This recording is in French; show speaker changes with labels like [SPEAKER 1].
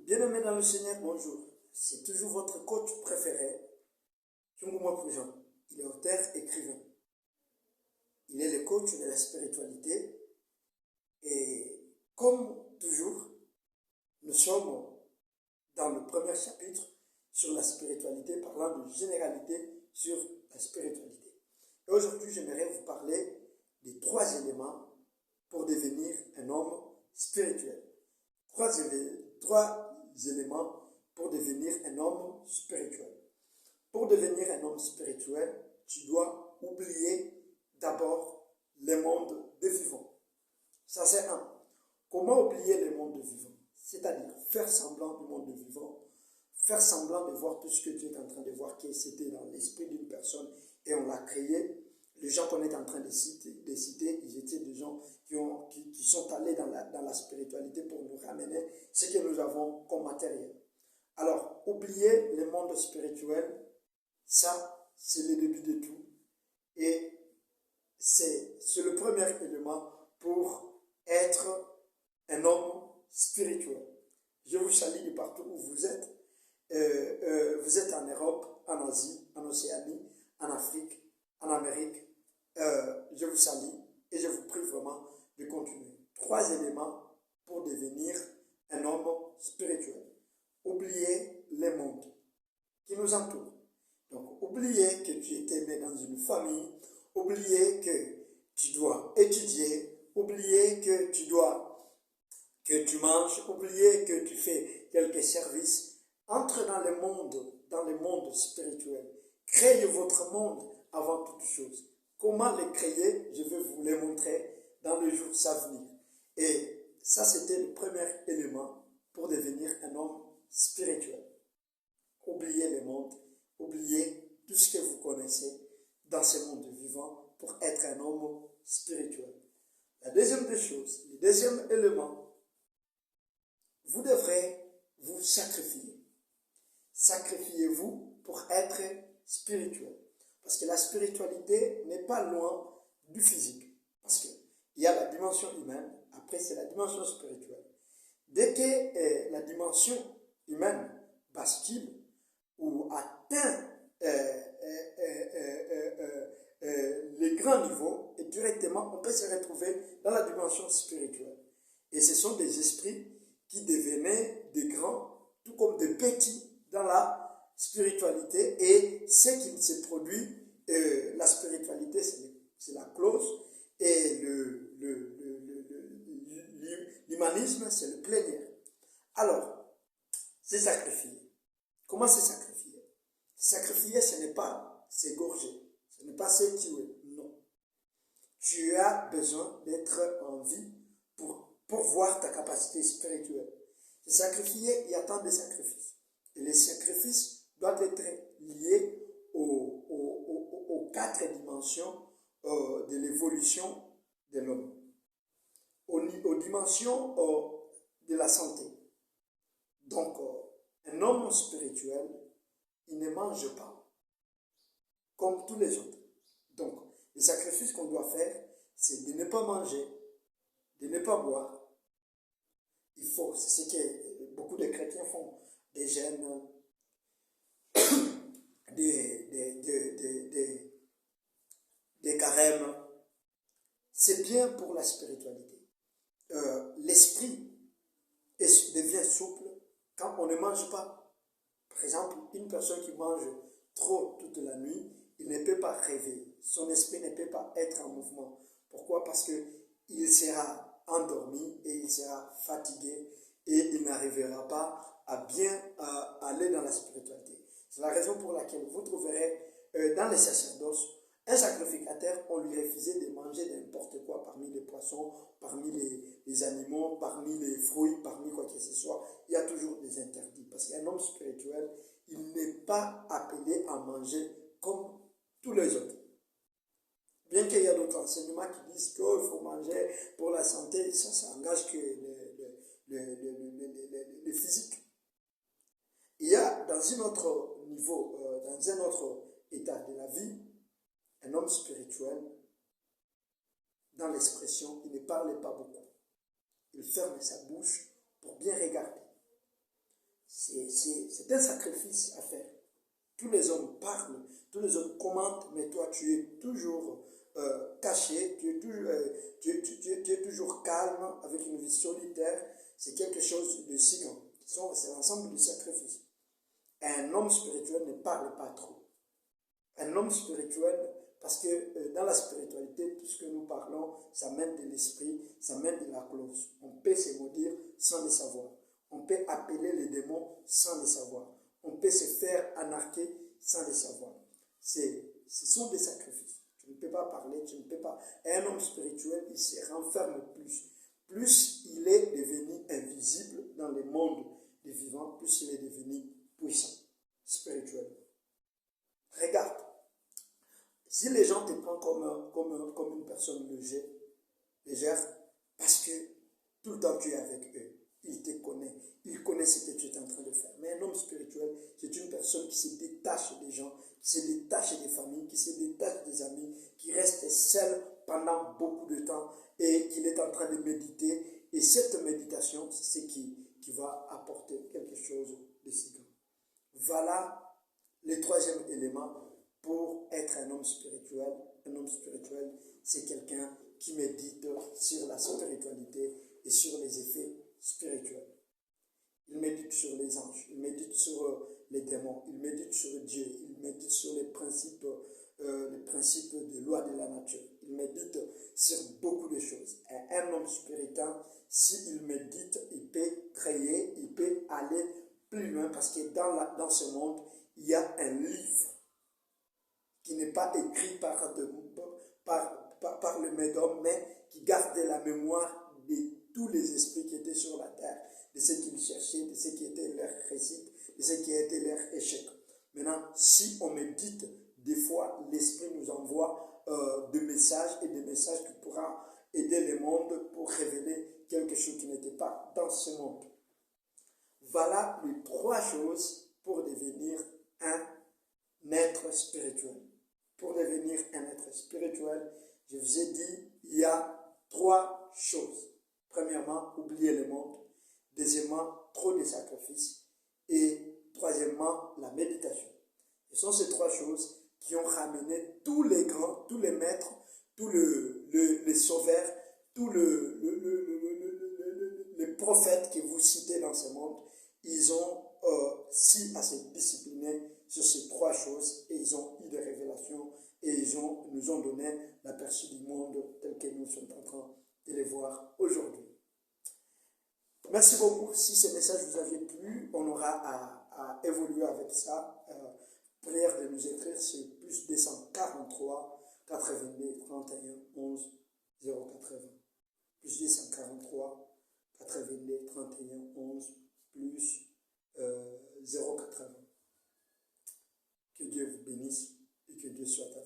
[SPEAKER 1] Bien-aimés dans le Seigneur, bonjour. C'est toujours votre coach préféré, Tchungouma Poujan. Il est auteur, écrivain. Il est le coach de la spiritualité. Et comme toujours, nous sommes dans le premier chapitre sur la spiritualité, parlant de généralité sur la spiritualité. Et aujourd'hui, j'aimerais vous parler des 3 éléments pour devenir un homme spirituel. 3 éléments pour devenir un homme spirituel. Pour devenir un homme spirituel, tu dois oublier d'abord le monde des vivants. Ça, c'est un. Comment oublier le monde des vivants? C'est-à-dire faire semblant du monde des vivants, faire semblant de voir tout ce que tu es en train de voir, que c'était dans l'esprit d'une personne et on l'a créé. Les gens qu'on est en train de citer, ils étaient des gens qui sont allés dans la spiritualité pour nous ramener ce que nous avons comme matériel. Alors, oublier le monde spirituel, ça, c'est le début de tout. Et c'est le premier élément pour être un homme spirituel. Je vous salue de partout où vous êtes. Vous êtes en Europe, en Asie, en Océanie, en Afrique, en Amérique. Je vous salue et je vous prie vraiment de continuer. 3 éléments pour devenir un homme spirituel. Oubliez le monde qui nous entoure. Donc, oubliez que tu étais né dans une famille, oubliez que tu dois étudier, oubliez que tu manges, oubliez que tu fais quelques services. Entre dans le monde spirituel. Créez votre monde avant toute chose. Comment le créer? Je vais vous le montrer dans les jours à venir. Et ça, c'était le premier élément pour devenir un homme spirituel. Oubliez le monde, oubliez tout ce que vous connaissez dans ce monde vivant pour être un homme spirituel. La deuxième des choses, le deuxième élément, vous devrez vous sacrifier. Sacrifiez-vous pour être spirituel. Parce que la spiritualité n'est pas loin du physique. Parce qu'il y a la dimension humaine, après c'est la dimension spirituelle. Dès que la dimension humaine bascule ou atteint les grands niveaux, et directement on peut se retrouver dans la dimension spirituelle. Et ce sont des esprits qui devenaient des grands, tout comme des petits dans la spiritualité. Et ce qui se produit, la spiritualité, c'est la clause, et l'humanisme, c'est le plénière. Alors, c'est sacrifier. Comment c'est sacrifier? Sacrifier, ce n'est pas s'égorger, ce n'est pas se tuer, non. Tu as besoin d'être en vie pour voir ta capacité spirituelle. Se sacrifier, il y a tant de sacrifices. Et les sacrifices doivent être liés aux 4 dimensions de l'évolution de l'homme. Aux dimensions de la santé. Donc, un homme spirituel, il ne mange pas comme tous les autres. Donc, les sacrifices qu'on doit faire, c'est de ne pas manger, de ne pas boire. C'est ce que beaucoup de chrétiens font, des jeûnes, des carèmes. C'est bien pour la spiritualité. L'esprit devient souple quand on ne mange pas. Par exemple, une personne qui mange trop toute la nuit, il ne peut pas rêver. Son esprit ne peut pas être en mouvement. Pourquoi? Parce qu'il sera endormi et il sera fatigué et il n'arrivera pas à bien aller dans la spiritualité. C'est la raison pour laquelle vous trouverez dans les sacerdoces un sacrificateur, on lui refusait de manger n'importe quoi parmi les poissons, parmi les animaux, parmi les fruits, parmi quoi que ce soit. Il y a toujours des interdits. Parce qu'un homme spirituel, il n'est pas appelé à manger comme tous les autres. Bien qu'il y ait d'autres enseignements qui disent qu'il faut manger pour la santé, ça engage que le physique. Il y a dans un autre niveau, dans un autre état de la vie, un homme spirituel, dans l'expression, il ne parle pas beaucoup. Il ferme sa bouche pour bien regarder. C'est un sacrifice à faire. Tous les hommes parlent, tous les hommes commentent, mais toi, tu es toujours caché, tu es toujours calme, avec une vie solitaire. C'est quelque chose de si grand. C'est l'ensemble du sacrifice. Un homme spirituel ne parle pas trop. Un homme spirituel, parce que dans la spiritualité, tout ce que nous parlons, ça mène de l'esprit, ça mène de la clause. On peut se maudire sans le savoir. On peut appeler les démons sans le savoir. On peut se faire anarquer sans le savoir. Ce sont des sacrifices. Tu ne peux pas parler, tu ne peux pas. Un homme spirituel, il se renferme plus. Plus il est devenu invisible dans le monde des vivants, plus il est devenu puissant, spirituel. Regarde, si les gens te prennent comme une personne légère, parce que tout le temps tu es avec eux, ils te connaissent, ils connaissent ce que tu es en train de faire. Mais un homme spirituel, c'est une personne qui se détache des gens, qui se détache des familles, qui se détache des amis, qui reste seul pendant beaucoup de temps et qu'il est en train de méditer. Et cette méditation, c'est ce qui va apporter quelque chose de si grand. Voilà le troisième élément pour être un homme spirituel. Un homme spirituel, c'est quelqu'un qui médite sur la spiritualité et sur les effets spirituels. Il médite sur les anges, il médite sur les démons, il médite sur Dieu, il médite sur les principes des lois de la nature. Il médite sur beaucoup de choses. Un homme spirituel, s'il médite, il peut créer, il peut aller plus loin parce que dans ce monde, il y a un livre qui n'est pas écrit par le médium, mais qui garde la mémoire de tous les esprits qui étaient sur la terre, de ceux qu'ils cherchaient, de ceux qui étaient leur réussite, de ceux qui étaient leur échec. Maintenant, si on médite, des fois, l'esprit nous envoie des messages et des messages qui pourront aider le monde pour révéler quelque chose qui n'était pas dans ce monde. Voilà les trois choses pour devenir un être spirituel. Pour devenir un être spirituel, je vous ai dit, il y a trois choses. Premièrement, oublier le monde. Deuxièmement, trop de sacrifices. Et troisièmement, la méditation. Ce sont ces trois choses qui ont ramené tous les grands, tous les maîtres, tous les sauveurs, tous les prophètes que vous citez dans ce monde. Ils ont si assez disciplinés sur ces trois choses et ils ont eu des révélations et ils nous ont donné l'aperçu du monde tel que nous sommes en train de le voir aujourd'hui. Merci beaucoup. Si ce message vous avait plu, on aura à évoluer avec ça. Prière de nous écrire sur plus 243 82 31 11 080. Plus 243 82 31 11 plus 080. Que Dieu vous bénisse et que Dieu soit avec vous.